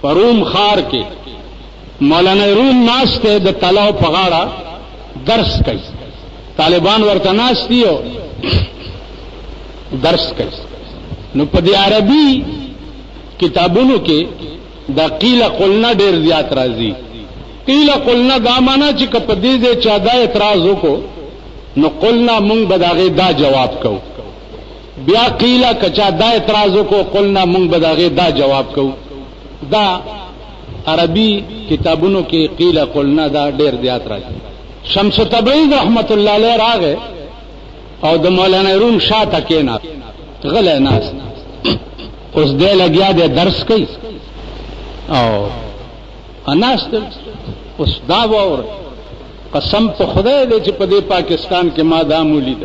روم خار کې مولانا روم ناشته د تلاو پغاړه درس کوي، طالبان ورته ناشتیو درس کوي. نو په دې عربي کتابونو کې دا قیل قلنا ډیر زیات راځي. قیل قلنا دا معنا چې په دې ځای چا دا اعتراض وکړو نو قلنا مونږ به داغه دا جواب کوو. بیا قیل کچا دا اعتراض وکړو قلنا مونږ به داغه دا جواب کوو. دا عربي کتابونو کې قیل قلنا دا ډیر زیات راځي. شمس تبریز رحمت الله علیه راغه او د مولانا روم شاته کېنا غلې ناس اوس دې لګیا دې درس کوي او اناست اوس دا وور قسم په خدای دې چې په دې پاکستان کې ما دا مولید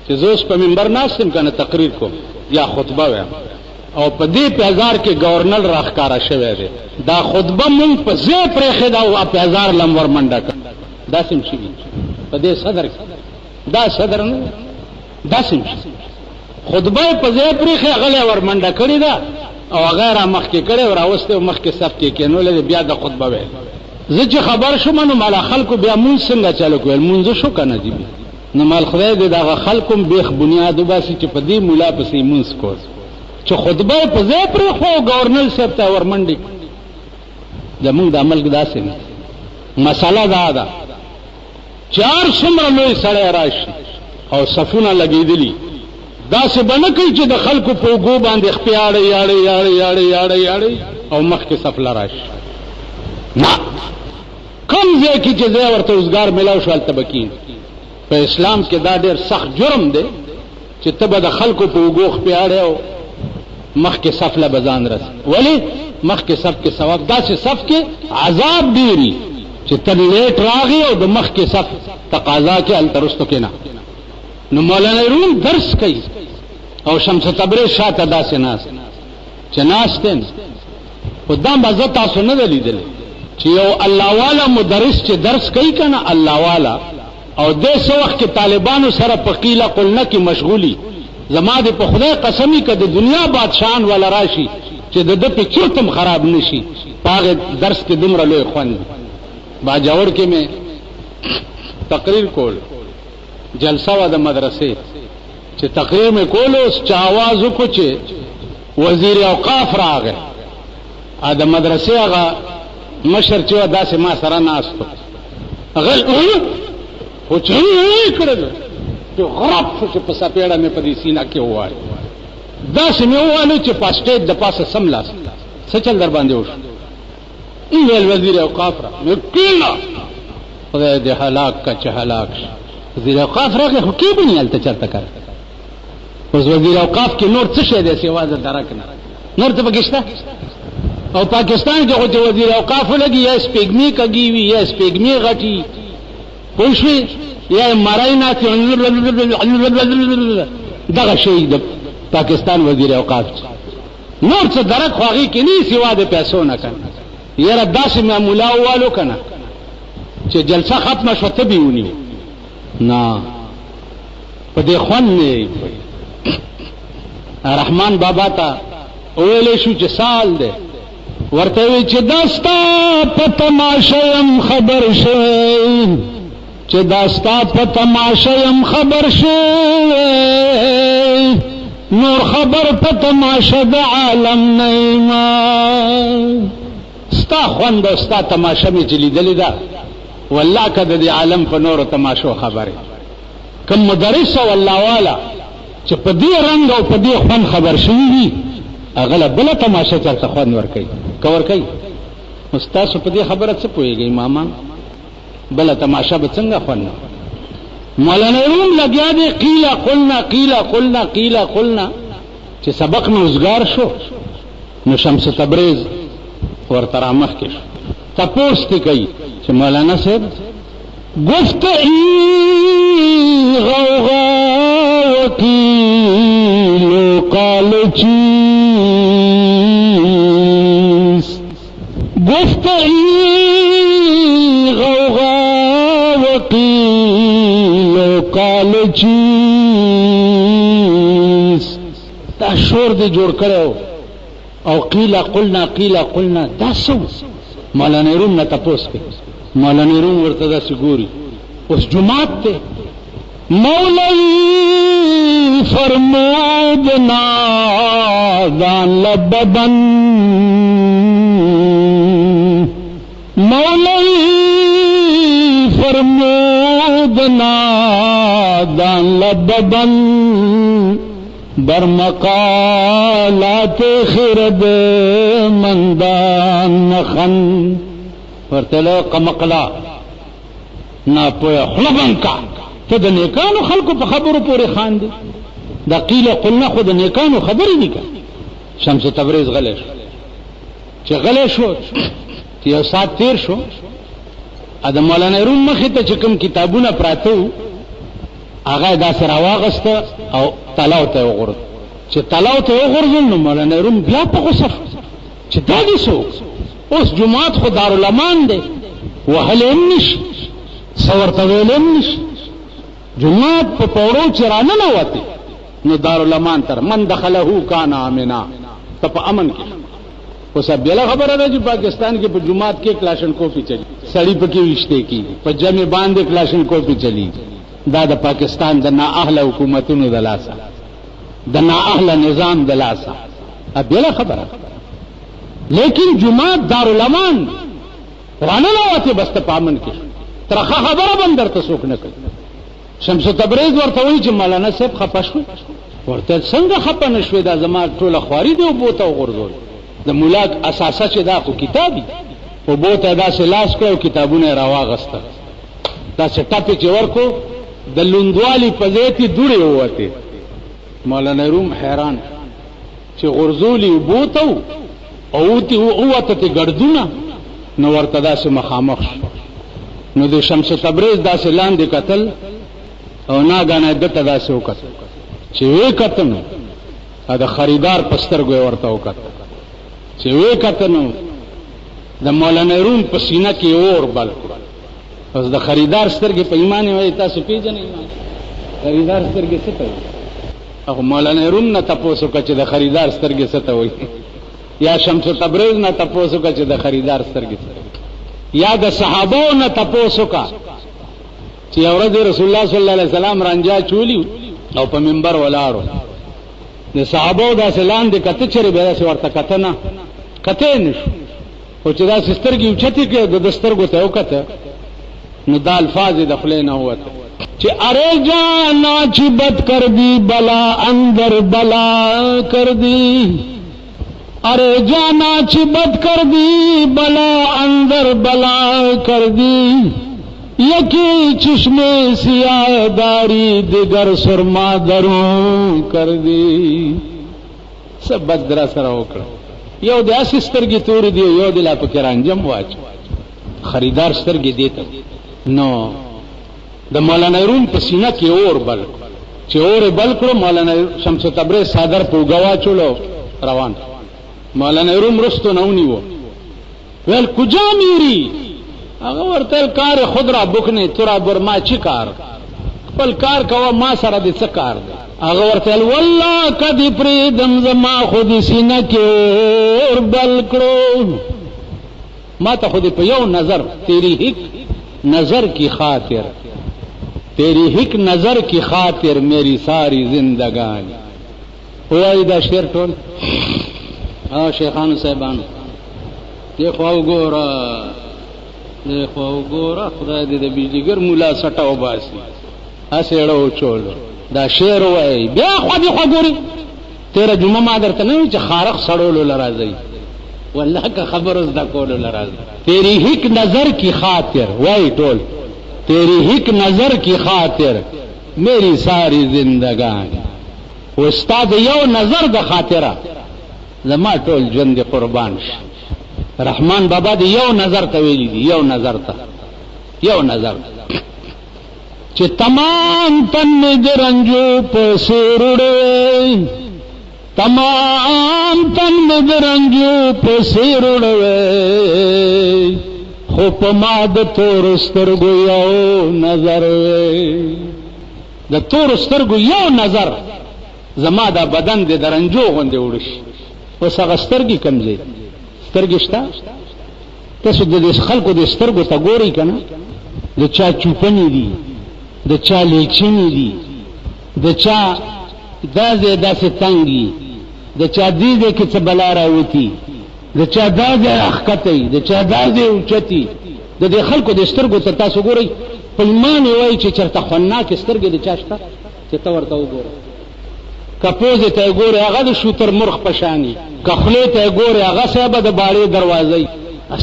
چې زوس په منبر ناستم کنه تقریر کوم یا خطبه وایم او په دې پیزار کې گورنر راخکارا شوی دی. دا خطبه مونږ په ځای پرې خدا او پیزار لمور منډه کړ. دا سم شي په دې صدر دا صدر نه دا سم شي خطبه په ځای پرې غلې ور منډه کړی دا او غیر مخ کې کړي او راوسته مخ کې صف کې کینول بیا د خطبه ویل. زه چې خبر شوم نو مال خلکو بیا مونږ څنګه چالو کول مونږ شو کنه دی نو مال خدای دې دا خلکو بیخ بنیاد وباسي چې په دې مولا پسې مونږ کوز چې خطبه په ځای پرې خو گورنر صاحب ته ور منډي زمونږ د عمل داسې نه مساله دا ده. چار څومره لوی سړی راشي او صفونه لګېدلي داسې بنه کوي چې د خلکو په اوږو باندې خپیاړې یاړې یاړې یاړې یاړې یاړې او مخکې صف لراشي. نه کوم ځای کې چې ځای ورته روزګار ملاو شو هلته به کېږي. په اسلام کې دا ډېر سخت جرم دی چې ته به د خلکو په اوږو خپیاړې او مخکې صف له به ځان رسي. ولې مخکې صف کې ثواب داسې صف کې عذاب ډېري چې ته لیټ راغی او د مخکې صف تقاضا کې هلته رستو کې نه. نو مولانا روم درس کوي او شمس تبریز شاته داسې ناست چې ناستین خو دا مزه تاسو نه ده لیدلی چې یو الله والا مدرس چې درس کوي که نه الله والا او دې څه وخت کې طالبانو سره په قیل قلنا کې مشغولي. زما دې په خدای قسمی که د دنیا بادشاهان والا راشي چې د ده په چرتم خراب نشي په هغې درس کې دومره لوی خوند. باجوړ کې مې تقریر کول جلسه و د مدرسې چې تقریر مې کول اوس چا आवाज وکړو چې وزیر اوقاف راغی ا د مدرسې هغه مشر چې داسې ما سره ناستو هغه خو چې کړل چې غرب شو چې په سپېړه مې په دې سینه کې ووایي داسې مې وویلو چې په سټیج د پاسه سم لاس څه چل در باندې وشو ایویل وزیر اوقاف را مې کېنا خدای دې هلاک کا چې هلاک شي. وزیر اوقاف راغی خو کې به نه هلته چرته کار اوس وزیر اوقاف کې نور څه شی دی سوا د درک نه نور ته پکې شته. او پاکستان کې خو چې وزیر اوقاف ولګي یا سپېږمۍ کږي وي یا سپېږمۍ غټي پوه شوې یا مړی ناستې دغه شی د پاکستان وزیر اوقاف نور څه درک خو هغې کې نه سوا د پیسو نه که نه یاره داسې مې ملا ووالو که نه چې جلسه ختمه شوه ته به یې ونیو نه په دې خوند نه رحمان بابا ته ویلی شو چې سال دی ورته وی چې دا ستا په تماشه یم خبر شوی چې دا ستا په تماشه یم خبر شوی نور خبر په تماشه د عالم نه یما. ستا خوند او ستا تماشه مې چې لیدلې ده والله که د دې عالم په نورو تماشو خبرې کوم مدرس او الله والا چې په دې رنګ او په دې خوند خبر شوي وي هغه له بله تماشه چېرته خوند ورکوي که ورکوي. نو ستاسو په دې خبره څه پوهېږئ مامان بله تماشه به څنګه خوند. مولانا روم لګیا دی قیل قلنا قیل قلنا قیل قلنا چې سبق مې اوزګار شو نو شمس تبریز ورته رامخکې شو تپوس دې کوي چې مولانا صاحب گفت ای غوغا وکیل و قال چیست گفت ای غوغا وکیل و قال چیست دا شور دې جوړ کړو او قیل قلنا دا سو مولانا روم نه تپوس کوي مولانا روم ورته دا سګوري اوس جمعات ته مولوی فرمود نادان لببن مولوی فرمود نادان لببن برمقالات خرد مندان نخن ورتلو قمقلا نا پویا خلبن کا تو د نیکانو خلقو په خبرو پورې خان دي دا قیل قلنا خو د نیکانو خبرې دي که شمس تبریز غلی شو چې غلی شو چې یو ساعت تیر شو د مولانا روم مخې ته چې کوم کتابونه پراته وو هغه داسې راواغسته او تلاو ته یې وغورځول چې تلاو ته یې وغورځول نو مولانا روم بیا په غوسه شو چې دا دې څوک اوس جومات خو دارالمان دی وهلی هم نشي څه ورته ویلی هم نشي جماعت په پوړو چې راننوتې نو دارالمان تر من دخله کان آمنا ته په امن کې اوس بله خبره ده چې پاکستان کې په جماعت کې کلاشنکوفي چلی سړي پکې ویشتې کېږي په جمع باندې کلاشنکوفي چلی دا د پاکستان د نااهله حکومتونو د لاسه د نااهله نظام د لاسه بله خبره لیکن جماعت دارالمان راننوتې بس ته په امن کې ترخه خبره بم درته څوک نه کوي شمس تبریز ورته وایي چې مولانا صاحب خفه شو ورته څنګه خفه نه شوې دا زما ټوله خواري دی اوبو ته وغورځول د ملاک اساسه چې دا خو کتاب دي اوبو ته داسې لاس کړی او کتابونه یې راواغسته داسې ټپې چې ورکو د لوندوالي په ځای کې دوړې ووتې مولانا روم حیران چې غورځولي اوبو ته او ووته تې ګردونه نو ورته داسې مخامخ شو نو د شمس تبریز داسې لاندې کتل او ناګانه دته داسې وکتل چې وی کتل نو د خریدار په سترګو یې ورته وکتل چې وی کتل نو د مولانا روم په سینه کې اور بل کړ اوس د خریدار سترګې په ایمان وایي تاسو پیژنئ خریدار سترګې څه ته وایي هغه مولانا روم نه تپوس وکړه چې د خریدار سترګې څه ته وایي یا شمس تبریز نه تپوس وکړه چې د خریدار سترګې څه ته وایي یا د صحابو نه تپوس وکړه چې ورځ رسول الله صلی الله علیه وسلم رانجا چولی او په منبر ولاړو د صحابو داسې لاندې کته چرې بیا داسې ورته کته نه کته نشو او چې داسې سترګې اوچتې کړې د سترګو ته وکته نو دا الفاظ د خولې نه ووته چې ارے جانا چې بد کر دی بلا اندر بلا کر دی ارے جانا چې بد کر دی بلا اندر بلا کر دی یکی چشمے سیاہ داری دیگر سرما دروں کر دی سب بد درا سره وکړه یو د اسی سترګې تور دی یو د لا پکې رانجم واچ خریدار سترګې دیته نو د مولانا روم په سینه کې اور بل چې اور بل کړو مولانا شمس تبریز صادر په غوا چولو روان مولانا روم رستو نونیو ویل کجا میری هغه ورته کار خود را بکنه ترا برما چی کار خپل کار کوه ما سره د څه کار دی هغه ورته والله کدی پریدم زما خود سینه کې اور بل کړو ما ته خود په یو نظر تیری هیڅ نظر کی خاطر تیری ہک نظر کی خاطر میری ساری زندگانی ہوئی دا شیر ٹول شیخان صاحبانو دیکھو گورا خدا دے دا بیجیگر مولا سٹاو باسی اسیڑو چولو دا شیر ہوئی بیا خوا گوری تیرا جمعہ مادر تنوی چا خارق سڑولو لرازی واللہ کا خبر از دا کولو لرازی تیری ہک نظر کی خاطر وائی ٹول تیری ہک نظر کی خاطر میری ساری زندگانی استاد یو نظر د خاطره زما ټول ژوند قربان شي رحمان بابا دی یو نظر ته ویلی دی یو نظر چې تمام تن د رنجو په سیرړې تمام تن د رنجو په سیرړې خو په ما د تور سترګو یو نظر د تور سترګو یو نظر زما دا بدن د درنجو غوندې وړي اوس هغه سترګې کمزې سترګې شته تاسو د خلکو د سترګو ته ګورئ که نه د چا چوپنې دي د چا لیچنې دي د چا دا ځای داسې تنګ وي د چا دې ځای کې څه بلا راوتي د چا دا ځای راښکتی د چا دا ځای اوچتي د دې خلکو د سترګو ته تاسو ګورئ په ایمان یې وایي چې چېرته خوندناکې سترګې د چا شته چې ته ورته وګوره که پوزې ته یې ګورې هغه د شوتر مرغ په شان وي که خولې ته یې ګورې هغه صاحبه د باړې دروازه وي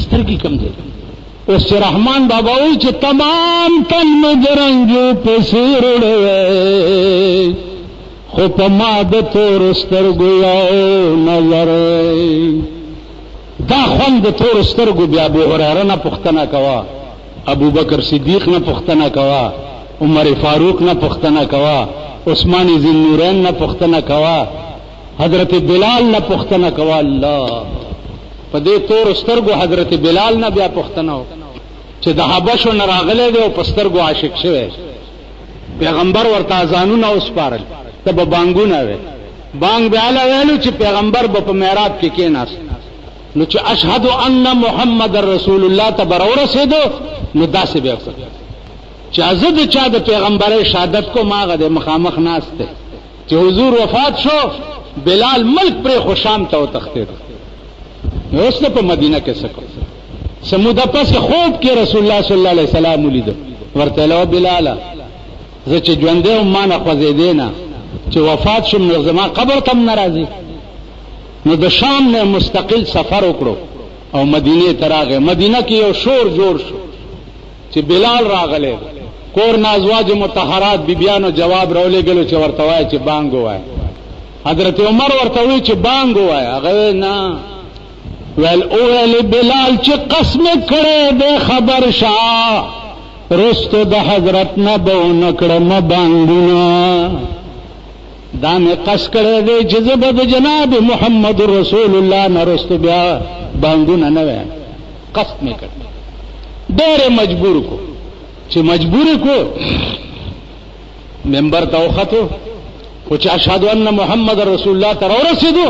سترګې کم دی اوس چې رحمان بابا وایي چې تمام تن مې د رنجو پسې روړی خو په ما د تورو سترګو یو نظر دا خوند د تورو سترګو بیا ابو هریره نه پوښتنه کوه ابو بکر صدیق نه پوښتنه کوه عمر فاروق نه پوښتنه کوه عثمان ذی النورین نه پوښتنه کوه حضرت بلال نه پوښتنه کوه الله په دې تورو سترګو حضرت بلال نه بیا پوښتنه چې د حبشو نه راغلی دی او په سترګو عاشق شوی پیغمبر ورته اذانونه وسپارل ته به بانګونه وی بانګ به اعلی ویلو چې پیغمبر به په محراب کې کېناست نو چې اشهد ان محمد رسول الله ته به راورسېدو نو داسې به وکړ چې زه د چا د پیغمبرۍ شهادت کوم هغه د مخامخ ناست دی چې حضور وفات شو بلال ملک پرې خو شام ته وتښتېد اوس نه په مدینه کې څه کوي سموده پسې خوب کې رسول الله صلی الله علیه وسلم ولیدو ورته له بلاله زه چې ژوندی وم ما نه خوځېدې نه چې وفات شم نو زما قبر ته هم نه راځي نو د شام نه مستقل سفر وکړو او مدینې ته راغی مدینه کې یو شور جوړ شو چې بلال راغلی کور نه ازواج مطهرات بیبیانو جواب راولېږلو چې ورته وایي چې بانګ ووایه حضرت عمر ورته وایي چې بانګ ووایه هغه نه ویل اویل بلال چې قسم کړی دی خبر شاه رستو د حضرت نه به ونه کړم بانګونه دا مې قص کړی دی چې زه به د جناب محمد رسول الله نه رستو بیا بانګونه نه وایم قصد مې کړ ډېر مجبور کو چې مجبور کو منبر ته وختو خو چې اشهد ان محمد رسول الله ته راورسېدو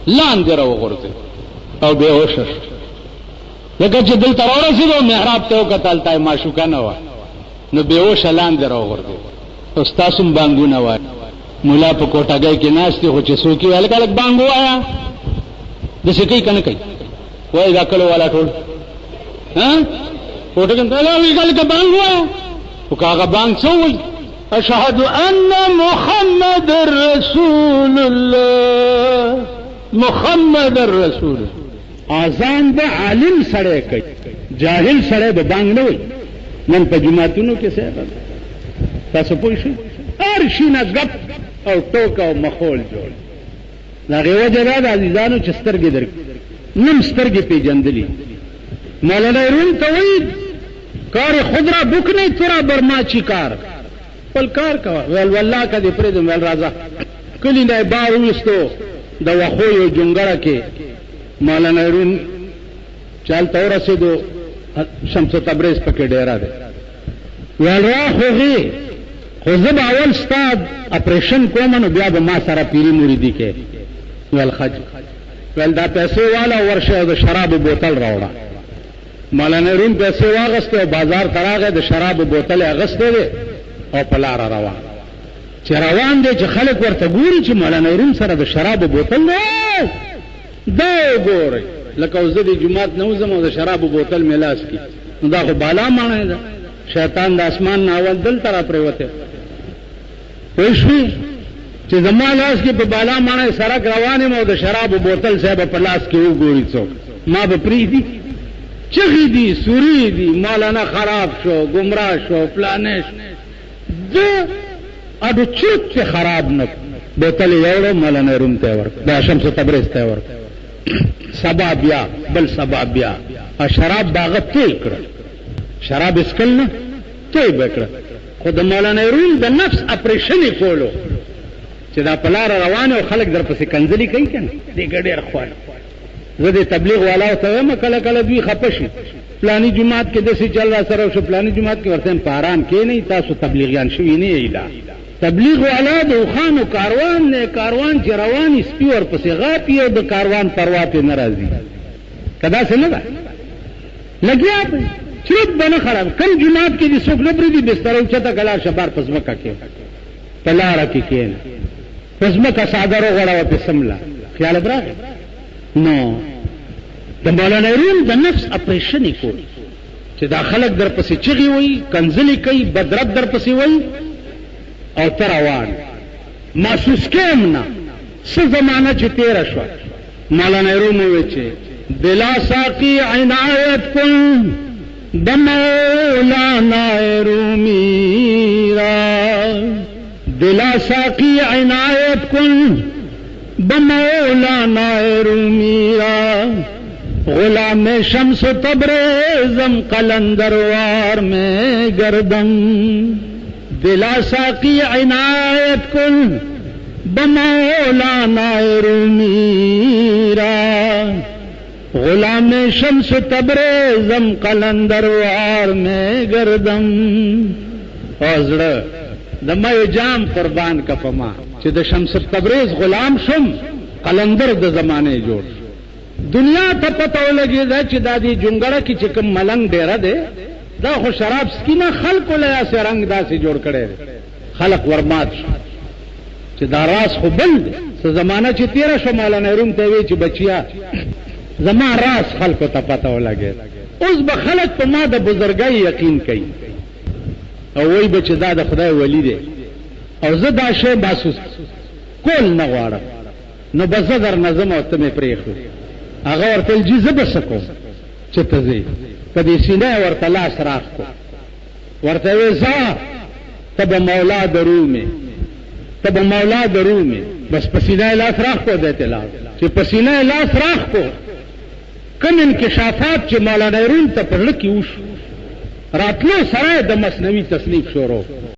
لاندې راوغورځېد او بېهوشه شو لکه چې دلته راورسېدو محراب ته وکتل ته یې معشوقه نه وه نو بېهوشه لاندې راوغورځېد اوس تاسو هم بانګونه وایه مولا په کوټګۍ کې ناست دی خو چې څوک یې هلکه هلک بانګ ووایه داسې کوي که نه کوي وایي دا کلو والا ټول کوټګۍ هلکه بانګ ووایه خو که هغه بانګ څه ووایي اشهد ان محمد رسول الله محمد رسول اذان به عالم سړی کوي جاهل سړی به بانګ نه وایي نن په جوماتونو کې صاحب تاسو پوه شئ هر شي نه ګپ او ټوک او مخول جوړ د هغې وجه دا د عزیزانو چې سترګې نیم سترګې پېژندلي مولانا روم ته وایي کار خود را بک نہیں ترا برما چی کار خپل کار کوه ویل والله که دې پرېږدم ویل راځه کلي نه یې بار وویستو د وښو یو جونګړه کې مولانا روم چې هلته ورسېدو شمس تبریز پکې ډېره دی ویل را خوږې خو زه به اول ستا اپریشن کوم نو بیا به ما سره پیري مریدي کې ویل ښه ویل دا پیسې واله ورشه او د شرابو بوتل راوړه مولانا روم پیسې واغستې او بازار ته راغی د شرابو بوتل یې اغستی دی او په لاره روان چې روان دی چې خلک ورته ګوري چې مولانا روم سره د شرابو بوتل دی دا وګورئ لکه اوس زه د جومات نه وځم او د شرابو بوتل مې لاس کي نو دا خو بالا ماڼی ده شیطان د اسمان نه اول دلته را پرېوتی پوه شوې چې زما لاس کې په بالا ماڼی سړک روان یم او د شرابو بوتل صاحب په لاس کې وګوري څوک ما به پرېږدي چغې دي سوري دي مولانا خراب شو ګمراه شو فلانې شو زه اډو چوک چې خراب نه بوتل یې یوړو مولانا روم ته یې ورکړ دا شمس تبریز ته یې ورکړ سبا بیا بل سبا بیا شراب به هغه توی کړل شراب اسکل نه توی به کړه خو د مولانا روم د نفس اپریشن یې کولو چې دا په لاره روان او خلک در پسې کنځلي کوي که نه دې ګه ډېر خوښ زه د تبلیغ والاو ته وایم کله کله دوی خفه شي فلاني جومات کې داسې چل را سره وشو فلاني جومات کې ورته یم په ارام کښېنئ تاسو تبلیغیان شوي نه یئ لا تبلیغ والا د اوخانو کاروان نه کاروان چې روان سپي ورپسې غاپي او د کاروان پروا پې نه راځي کدا څه نه ده لګیا په چرت بنه خراب کم جماعت کې دي څوک نه پرېږدي بستر اوچته کلا شبار په ځمکه کې په لاره کې کښېنه په ځمکه څادر وغوړوه پې سمله خیال براغی نو د مولانا روم د نفس اپریشن یې کول چې دا خلک در پسې چغې وایي کنځلې کوي بدرد در پسې وایي او ته روان محسوس کېم نه څه زمانه چې تېره شوه مولانا روم وویل چې بلا ساقی عنایت کن د مولانا رومی را بلا ساقی عنایت کن د مولانا رومی را غلام شمس تبریزم قلندروار میں گردم بلا ساقی عنایت کن بمولانا رومی را غلام شمس تبریزم قلندروار میں گردم اوزړه د مې جام قربان کا پما چې د شمس تبریز غلام شم قلندر د زمانه جوړ دنیا ته پته ولګي دا چې دا دی جونګړه کې چې کوم ملنګ ډیره ده دا خو شراب سکینه خلق له اسه رنگ داسې جوړ کړي خلق ورمات چې دا راس خو بل څه زمانہ چې تیرا شو مولانا روم ته وی چې بچیا زما راس خلق ته پته ولګي اوس به خلق په ما د بزرګۍ یقین کوي او وای بچ دا د خدای ولی دی او زه دا شی محسوس کول نه غواړم نو بزدر نظم او ته مې پریخو هغه ورته جی زه بسکو چې ته زی په دې سینه ورته لاس راخ کو ورته وې زه تب مولا درومه تب مولا درومه بس پسینه لاس راخ کو دته لا چې پسینه لاس راخ کو کوم انکشافات چې مولانا روم ته پرلکی وش راتلو سره د مصنوي تصنیف شروع